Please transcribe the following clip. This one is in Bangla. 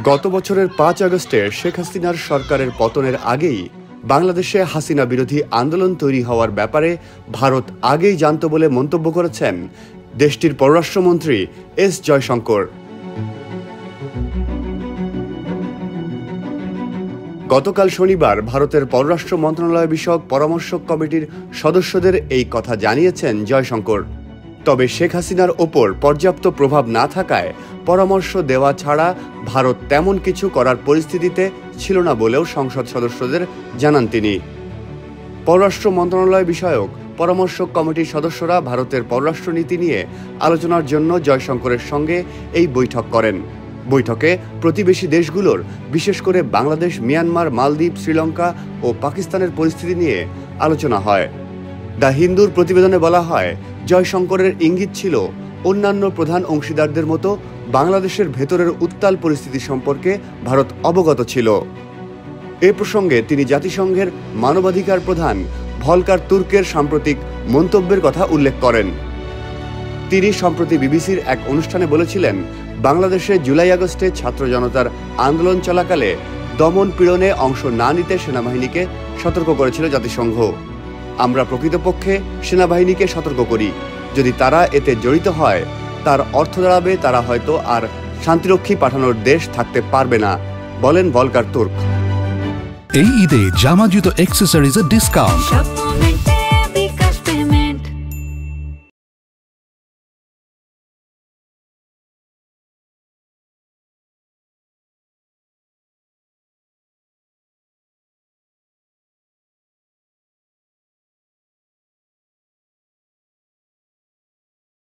গত বছরের ৫ আগস্টে শেখ হাসিনার সরকারের পতনের আগেই বাংলাদেশে হাসিনা বিরোধী আন্দোলন তৈরি হওয়ার ব্যাপারে ভারত আগেই জানত বলে মন্তব্য করেছেন দেশটির পররাষ্ট্রমন্ত্রী এস জয়শঙ্কর। গতকাল শনিবার ভারতের পররাষ্ট্র মন্ত্রণালয় বিষয়ক পরামর্শক কমিটির সদস্যদের এই কথা জানিয়েছেন জয়শঙ্কর। তবে শেখ হাসিনার ওপর পর্যাপ্ত প্রভাব না থাকায় পরামর্শ দেওয়া ছাড়া ভারত তেমন কিছু করার পরিস্থিতিতে ছিল না বলেও সংসদ সদস্যদের জানান তিনি। পররাষ্ট্র মন্ত্রণালয় বিষয়ক পরামর্শক কমিটির সদস্যরা ভারতের পররাষ্ট্রনীতি নিয়ে আলোচনার জন্য জয়শঙ্করের সঙ্গে এই বৈঠক করেন। বৈঠকে প্রতিবেশী দেশগুলোর বিশেষ করে বাংলাদেশ, মিয়ানমার, মালদ্বীপ, শ্রীলঙ্কা ও পাকিস্তানের পরিস্থিতি নিয়ে আলোচনা হয়। দ্য হিন্দুর প্রতিবেদনে বলা হয়, জয়শঙ্করের ইঙ্গিত ছিল অন্যান্য প্রধান অংশীদারদের মতো বাংলাদেশের ভেতরের উত্তাল পরিস্থিতি সম্পর্কে ভারত অবগত ছিল। এ প্রসঙ্গে তিনি জাতিসংঘের মানবাধিকার প্রধান ভলকার তুর্কের সাম্প্রতিক মন্তব্যের কথা উল্লেখ করেন। তিনি সম্প্রতি বিবিসির এক অনুষ্ঠানে বলেছিলেন, বাংলাদেশে জুলাই আগস্টে ছাত্র জনতার আন্দোলন চলাকালে দমন পীড়নে অংশ না নিতে সেনাবাহিনীকে সতর্ক করেছিল জাতিসংঘ। আমরা প্রকৃতপক্ষে সেনাবাহিনীকে সতর্ক করি, যদি তারা এতে জড়িত হয় তার অর্থ দাঁড়াবে তারা হয়তো আর শান্তিরক্ষী পাঠানোর দেশ থাকতে পারবে না, বলেন ভলকার তুর্ক। এই ঈদে জামা জুতো অ্যাক্সেসরিজের ডিসকাউন্ট।